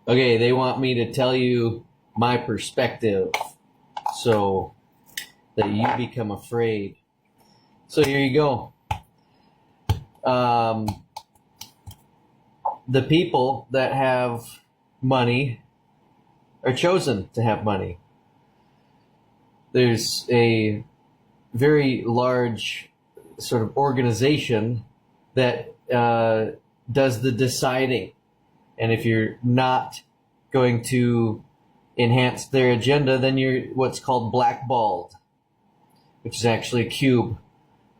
Okay, they want me to tell you my perspective so that you become afraid. So here you go. Um, the people that have money are chosen to have money. There's a very large sort of organization that does the deciding. And if you're not going to enhance their agenda, then you're what's called blackballed, which is actually a cube.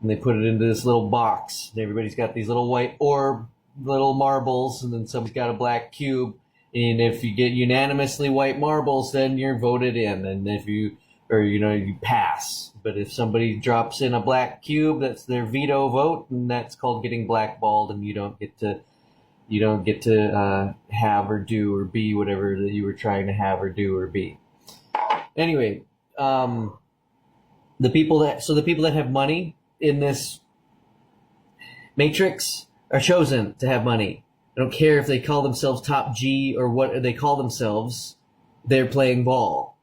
And they put it into this little box. And everybody's got these little white orb, little marbles, and then someone's got a black cube. And if you get unanimously white marbles, then you're voted in. And if you, or you pass. But if somebody drops in a black cube, that's their veto vote, and that's called getting blackballed, and you don't get to have or do or be whatever that you were trying to have or do or be. Anyway, the people that have money in this matrix are chosen to have money. I don't care if they call themselves top G or what they call themselves. They're playing ball.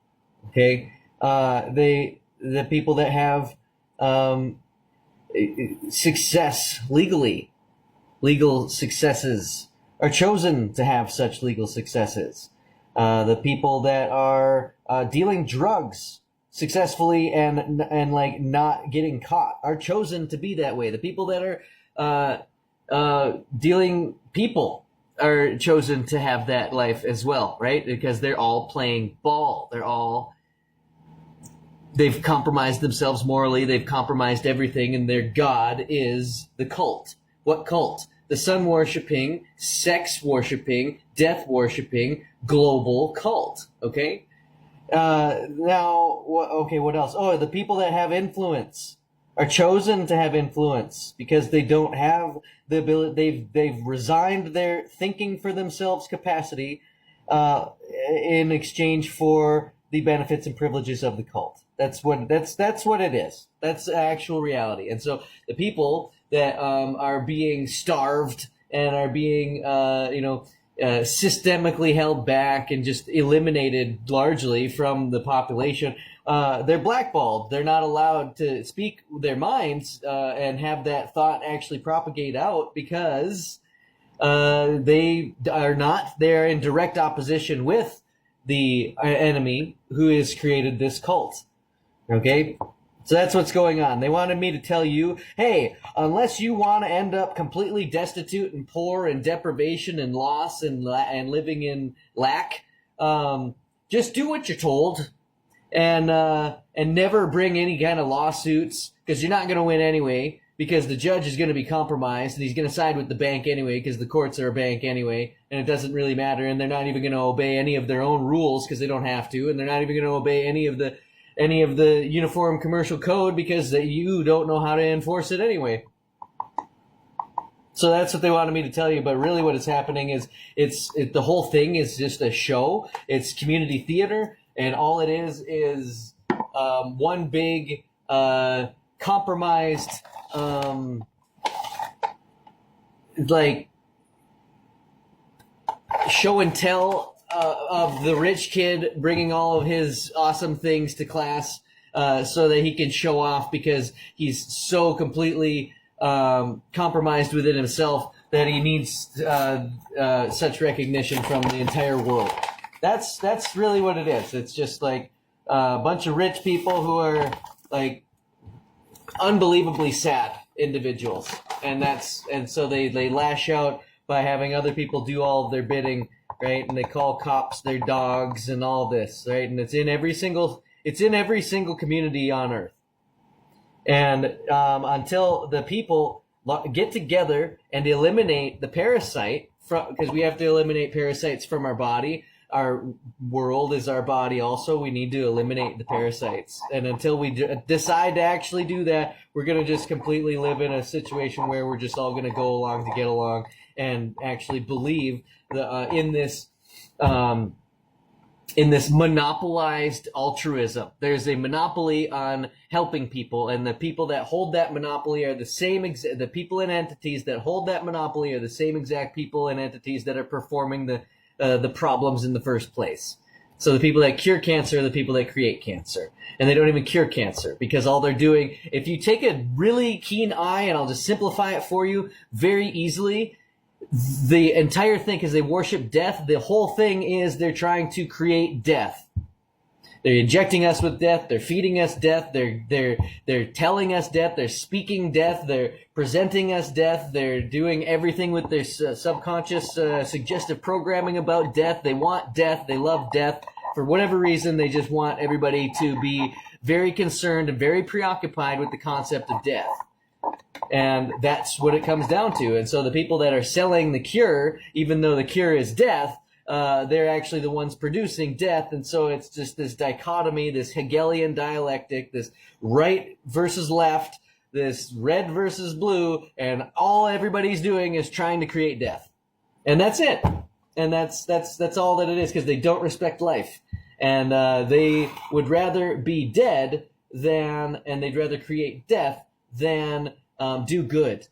Okay, the people that have success legally, legal successes, are chosen to have such legal successes. The people that are dealing drugs successfully and like not getting caught are chosen to be that way. The people that are dealing people are chosen to have that life as well, right? Because they're all playing ball. They've compromised themselves morally. They've compromised everything, and their god is the cult. What cult? The sun worshipping, sex worshipping, death worshipping, global cult. Okay. What else? Oh, the people that have influence are chosen to have influence because they don't have the ability. They've resigned their thinking for themselves capacity in exchange for the benefits and privileges of the cult. That's what it is. That's actual reality. And so the people that are being starved and are being systemically held back and just eliminated largely from the population, they're blackballed. They're not allowed to speak their minds and have that thought actually propagate out because they're in direct opposition with the enemy who has created this cult. Okay? So that's what's going on. They wanted me to tell you, hey, unless you want to end up completely destitute and poor and deprivation and loss and living in lack, just do what you're told and never bring any kind of lawsuits because you're not going to win anyway because the judge is going to be compromised and he's going to side with the bank anyway because the courts are a bank anyway and it doesn't really matter and they're not even going to obey any of their own rules because they don't have to and they're not even going to obey any of the Uniform Commercial Code because you don't know how to enforce it anyway. So that's what they wanted me to tell you. But really what is happening is the whole thing is just a show. It's community theater. And all it is one big compromised like show and tell of the rich kid bringing all of his awesome things to class so that he can show off because he's so completely compromised within himself that he needs such recognition from the entire world. That's really what it is. It's just like a bunch of rich people who are like unbelievably sad individuals, and so they lash out by having other people do all of their bidding, right? And they call cops their dogs and all this, right? And it's in every single community on Earth. And until the people get together and eliminate the parasite, because we have to eliminate parasites from our body. Our world is our body also. We need to eliminate the parasites. And until we decide to actually do that, we're going to just completely live in a situation where we're just all going to go along to get along and actually believe in this monopolized altruism. There's a monopoly on helping people, and the people that hold that monopoly are the people and entities that hold that monopoly are the same exact people and entities that are performing the problems in the first place. So the people that cure cancer are the people that create cancer. And they don't even cure cancer because all they're doing, if you take a really keen eye, and I'll just simplify it for you very easily, the entire thing, because they worship death, the whole thing is they're trying to create death. They're injecting us with death. They're feeding us death. They're telling us death. They're speaking death. They're presenting us death. They're doing everything with their subconscious suggestive programming about death. They want death. They love death. For whatever reason, they just want everybody to be very concerned and very preoccupied with the concept of death. And that's what it comes down to. And so the people that are selling the cure, even though the cure is death, they're actually the ones producing death. And so it's just this dichotomy, this Hegelian dialectic, this right versus left, this red versus blue, and all everybody's doing is trying to create death. And that's it. And that's all that it is, because they don't respect life. And they would rather be dead and they'd rather create death than do good.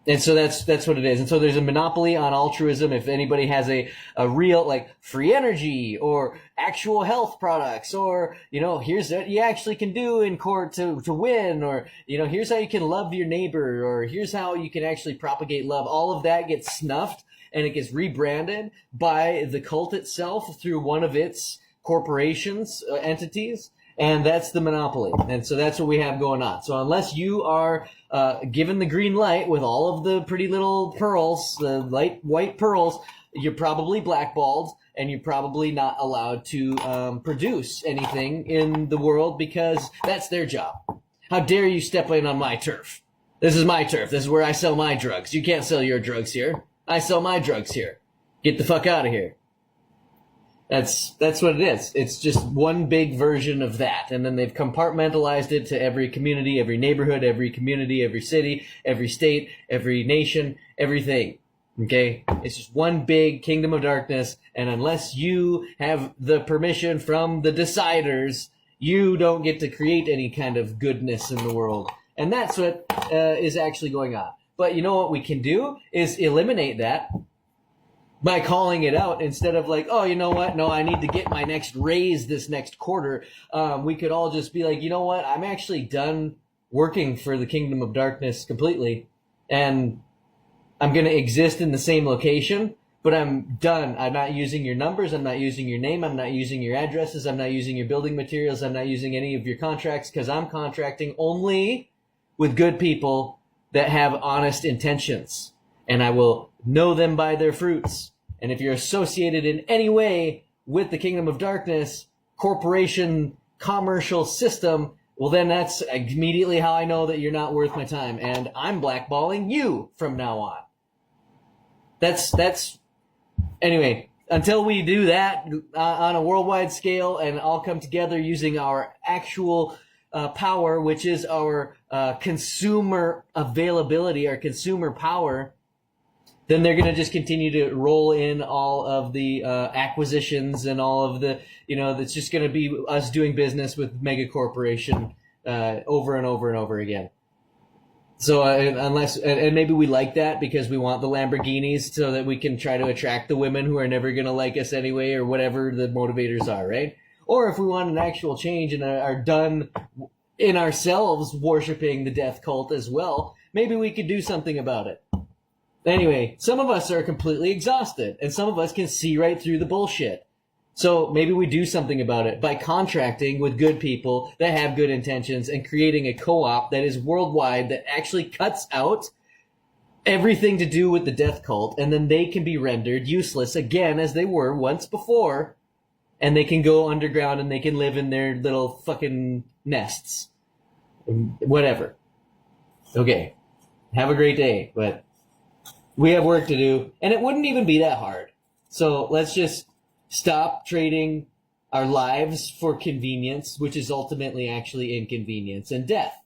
And so that's what it is. And so there's a monopoly on altruism. If anybody has a real, like, free energy or actual health products, or, here's what you actually can do in court to win, or, here's how you can love your neighbor, or here's how you can actually propagate love. All of that gets snuffed and it gets rebranded by the cult itself through one of its corporations, entities. And that's the monopoly. And so that's what we have going on. So unless you are given the green light with all of the pretty little pearls, the light white pearls, you're probably blackballed, and you're probably not allowed to produce anything in the world, because that's their job. How dare you step in on my turf? This is my turf. This is where I sell my drugs. You can't sell your drugs here. I sell my drugs here. Get the fuck out of here. That's what it is. It's just one big version of that. And then they've compartmentalized it to every community, every neighborhood, every community, every city, every state, every nation, everything. Okay? It's just one big kingdom of darkness. And unless you have the permission from the deciders, you don't get to create any kind of goodness in the world. And that's what is actually going on. But you know what we can do is eliminate that by calling it out, instead of like, oh, you know what? No, I need to get my next raise this next quarter. We could all just be like, you know what? I'm actually done working for the kingdom of darkness completely. And I'm going to exist in the same location, but I'm done. I'm not using your numbers. I'm not using your name. I'm not using your addresses. I'm not using your building materials. I'm not using any of your contracts, because I'm contracting only with good people that have honest intentions. And I will know them by their fruits. And if you're associated in any way with the kingdom of darkness, corporation, commercial system, well, then that's immediately how I know that you're not worth my time. And I'm blackballing you from now on. That's anyway, until we do that on a worldwide scale and all come together using our actual power, which is our consumer availability, our consumer power, then they're going to just continue to roll in all of the acquisitions and all of the, that's just going to be us doing business with mega corporation over and over and over again. So unless, and maybe we like that because we want the Lamborghinis so that we can try to attract the women who are never going to like us anyway, or whatever the motivators are, right? Or if we want an actual change and are done in ourselves worshiping the death cult as well, maybe we could do something about it. Anyway, some of us are completely exhausted, and some of us can see right through the bullshit. So maybe we do something about it by contracting with good people that have good intentions and creating a co-op that is worldwide, that actually cuts out everything to do with the death cult, and then they can be rendered useless again as they were once before, and they can go underground and they can live in their little fucking nests. Whatever. Okay. Have a great day, but we have work to do, and it wouldn't even be that hard. So let's just stop trading our lives for convenience, which is ultimately actually inconvenience and death.